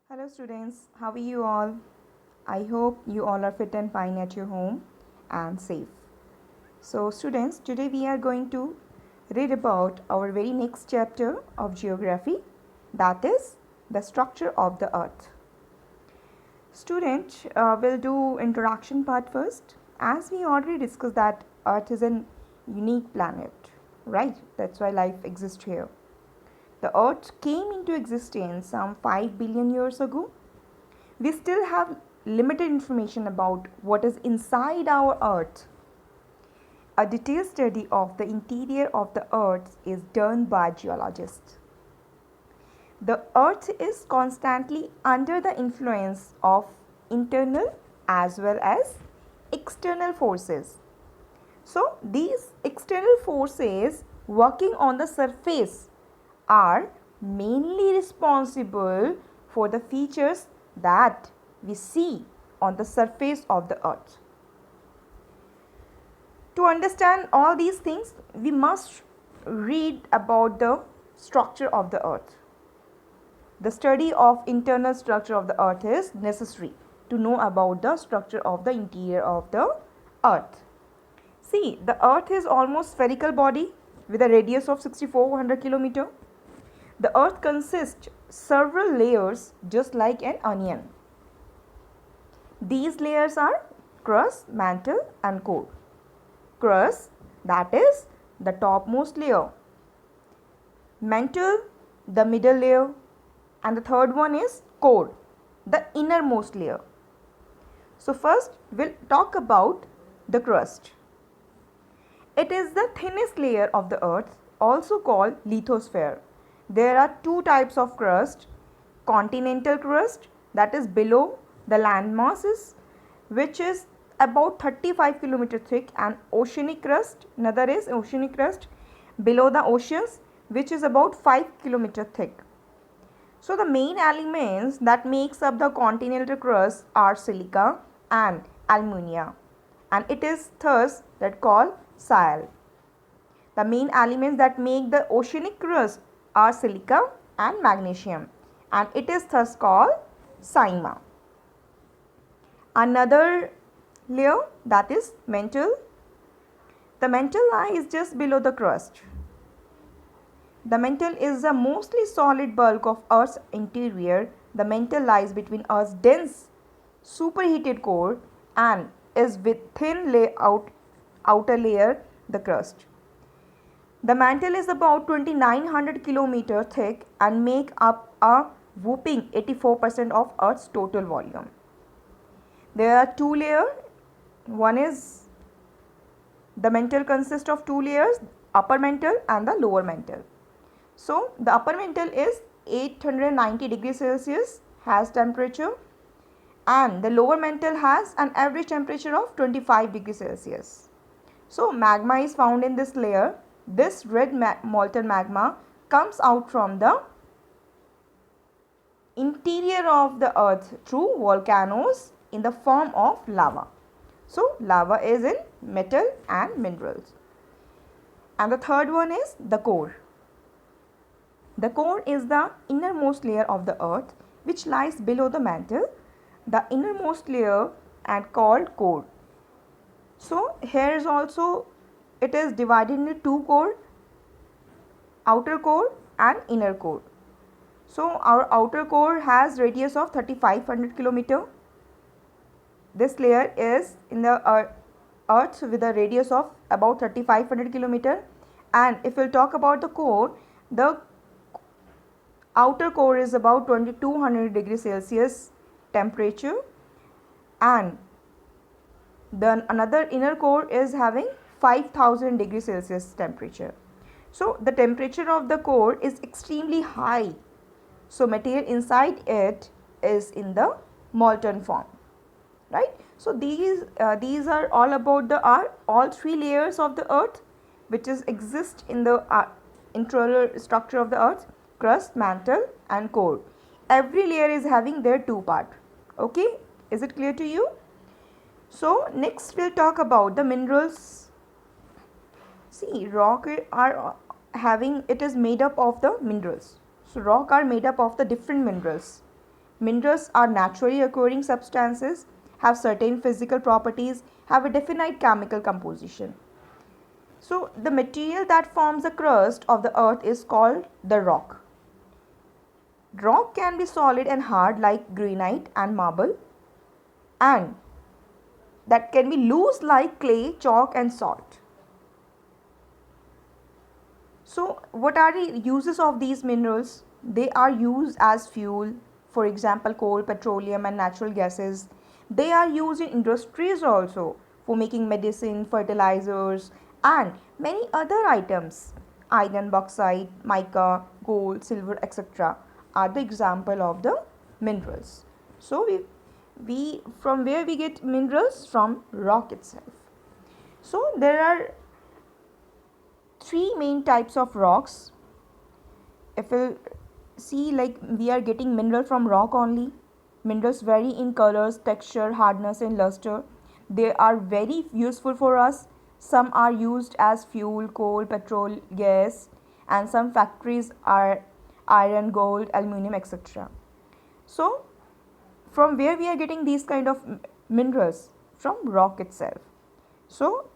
Hello students, how are you all? I hope you all are fit and fine at your home and safe. So students, today we are going to read about our very next chapter of geography, that is the structure of the earth. Student, will do introduction part first. As we already discussed that earth is a unique planet, right? That's why life exists here. The earth came into existence some 5 billion years ago. We still have limited information about what is inside our earth. A detailed study of the interior of the earth is done by geologists. The earth is constantly under the influence of internal as well as external forces. So, these external forces working on the surface are mainly responsible for the features that we see on the surface of the earth. To understand all these things, we must read about the structure of the earth. The study of internal structure of the earth is necessary to know about the structure of the interior of the earth. See, the earth is almost spherical body with a radius of 6400 km. The earth consists several layers just like an onion. These layers are crust, mantle and core. Crust, that is the topmost layer. Mantle, the middle layer, and the third one is core, the innermost layer. So first we'll talk about the crust. It is the thinnest layer of the earth, also called lithosphere. There are two types of crust: continental crust, that is below the land masses, which is about 35 km thick, and oceanic crust, another is oceanic crust below the oceans, which is about 5 km thick. So the main elements that makes up the continental crust are silica and alumina, and it is thus that called Sial. The main elements that make the oceanic crust are silica and magnesium, and it is thus called Sima. Another layer, that is mantle. The mantle lies just below the crust. The mantle is the mostly solid bulk of Earth's interior. The mantle lies between Earth's dense superheated core and is with thin outer layer, the crust. The mantle is about 2900 km thick and make up a whopping 84% of Earth's total volume. There are two layers. One is the mantle consists of two layers, upper mantle and the lower mantle. So the upper mantle is 890 degrees Celsius has temperature, and the lower mantle has an average temperature of 25 degrees Celsius. So magma is found in this layer. This red molten magma comes out from the interior of the earth through volcanoes in the form of lava. So lava is in metal and minerals. And the third one is the core. The core is the innermost layer of the earth which lies below the mantle. The innermost layer and called core. So here is also, it is divided into two core, outer core and inner core. So our outer core has radius of 3500 km. This layer is in the earth with a radius of about 3500 km. And if we'll talk about the core, the outer core is about 2200 degrees Celsius temperature, and then another inner core is having 5000 degrees Celsius temperature. So the temperature of the core is extremely high. So material inside it is in the molten form, right? So these are all about the all three layers of the earth which is exist in the internal structure of the earth: crust, mantle and core. Every layer is having their two part. Okay, is it clear to you? So next we'll talk about the minerals. See, rock are having, it is made up of the minerals. So rock are made up of the different minerals. Minerals are naturally occurring substances, have certain physical properties, have a definite chemical composition. So, the material that forms the crust of the earth is called the rock. Rock can be solid and hard like granite and marble, and that can be loose like clay, chalk, and salt. So, what are the uses of these minerals? They are used as fuel, for example, coal, petroleum, and natural gases. They are used in industries also for making medicine, fertilizers, and many other items. Iron, bauxite, mica, gold, silver, etc. are the example of the minerals. So, we from where we get minerals? From rock itself. So, there are three main types of rocks. If we see, like, we are getting mineral from rock only. Minerals vary in colors, texture, hardness, and luster. They are very useful for us. Some are used as fuel, coal, petrol, gas, and some factories are iron, gold, aluminum, etc. So, from where we are getting these kind of minerals? From rock itself. So,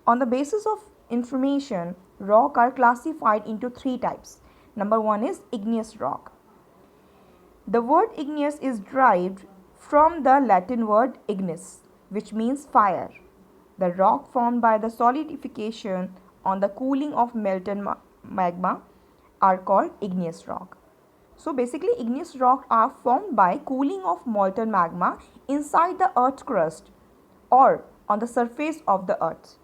on the basis of information, rock are classified into three types. Number one is igneous rock. The word igneous is derived from the Latin word ignis, which means fire. The rock formed by the solidification on the cooling of molten magma are called igneous rock. So basically, igneous rocks are formed by cooling of molten magma inside the earth's crust or on the surface of the earth.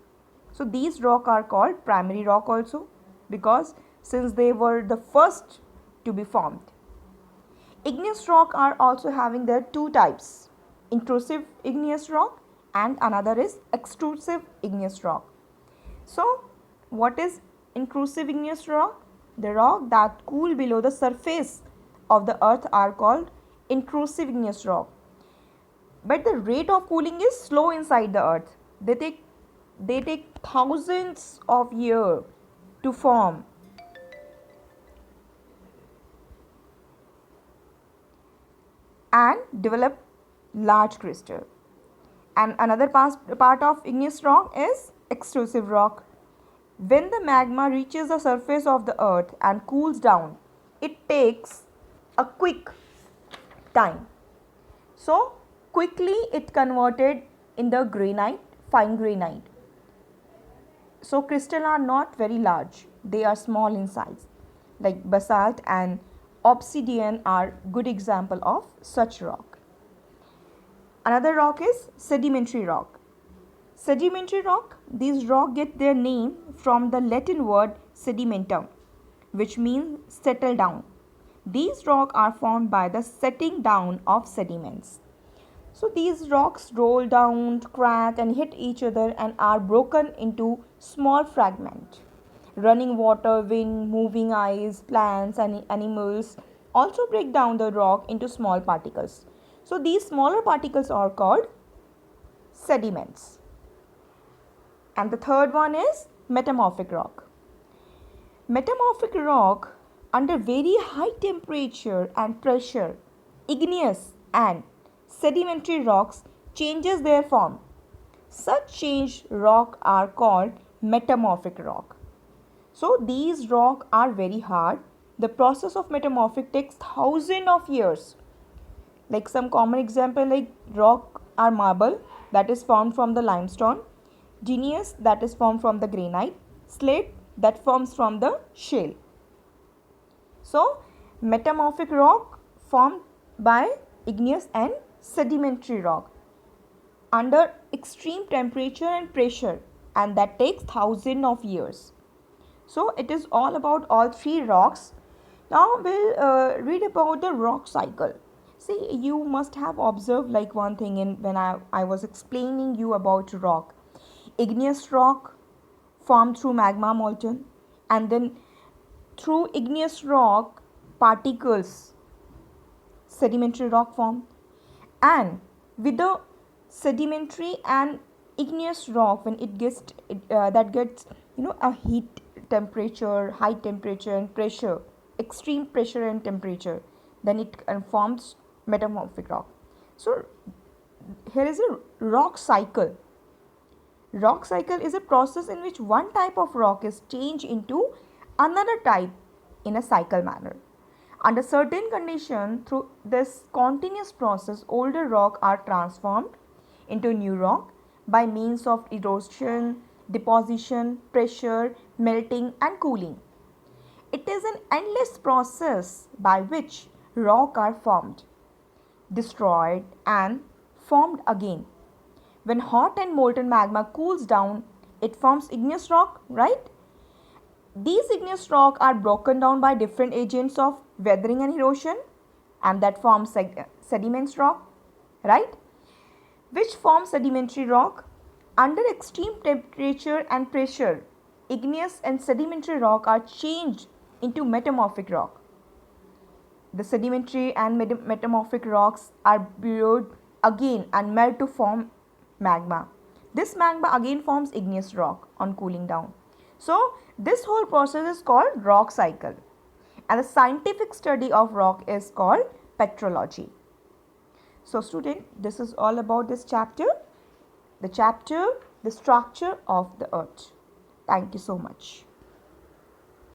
So these rock are called primary rock also, because since they were the first to be formed. Igneous rock are also having their two types, intrusive igneous rock and another is extrusive igneous rock. So what is intrusive igneous rock? The rock that cool below the surface of the earth are called intrusive igneous rock. But the rate of cooling is slow inside the earth. They take thousands of years to form. And develop large crystal. And another part of igneous rock is extrusive rock. When the magma reaches the surface of the earth and cools down, it takes a quick time. So quickly it converted in the granite, fine granite. So crystals are not very large, they are small in size. Like basalt and obsidian are good example of such rock. Another rock is sedimentary rock. Sedimentary rock, these rocks get their name from the Latin word sedimentum, which means settle down. These rocks are formed by the setting down of sediments. So these rocks roll down, crack and hit each other and are broken into small fragments. Running water, wind, moving ice, plants and animals also break down the rock into small particles. So these smaller particles are called sediments. And the third one is metamorphic rock. Metamorphic rock under very high temperature and pressure, igneous and sedimentary rocks changes their form. Such changed rock are called metamorphic rock. So these rocks are very hard. The process of metamorphic takes thousands of years. Like some common example like rock are marble that is formed from the limestone, gneis that is formed from the granite, slate that forms from the shale. So metamorphic rock formed by igneous and sedimentary rock under extreme temperature and pressure, and that takes thousands of years. So it is all about all three rocks. Now we'll read about the rock cycle. See, you must have observed like one thing in when I was explaining you about rock. Igneous rock formed through magma molten, and then through igneous rock particles sedimentary rock form, and with the sedimentary and igneous rock when it gets that gets a heat temperature, high temperature and pressure, extreme pressure and temperature, then it forms metamorphic rock. So here is a rock cycle. Rock cycle is a process in which one type of rock is changed into another type in a cycle manner. Under certain conditions, through this continuous process, older rock are transformed into new rock by means of erosion, deposition, pressure, melting and cooling. It is an endless process by which rock are formed, destroyed and formed again. When hot and molten magma cools down, it forms igneous rock, right? These igneous rock are broken down by different agents of weathering and erosion, and that forms sediments rock, right? Which forms sedimentary rock. Under extreme temperature and pressure, igneous and sedimentary rock are changed into metamorphic rock. The sedimentary and metamorphic rocks are brewed again and melt to form magma. This magma again forms igneous rock on cooling down. So this whole process is called rock cycle, and the scientific study of rock is called petrology. So student, this is all about this chapter, the structure of the earth. Thank you so much.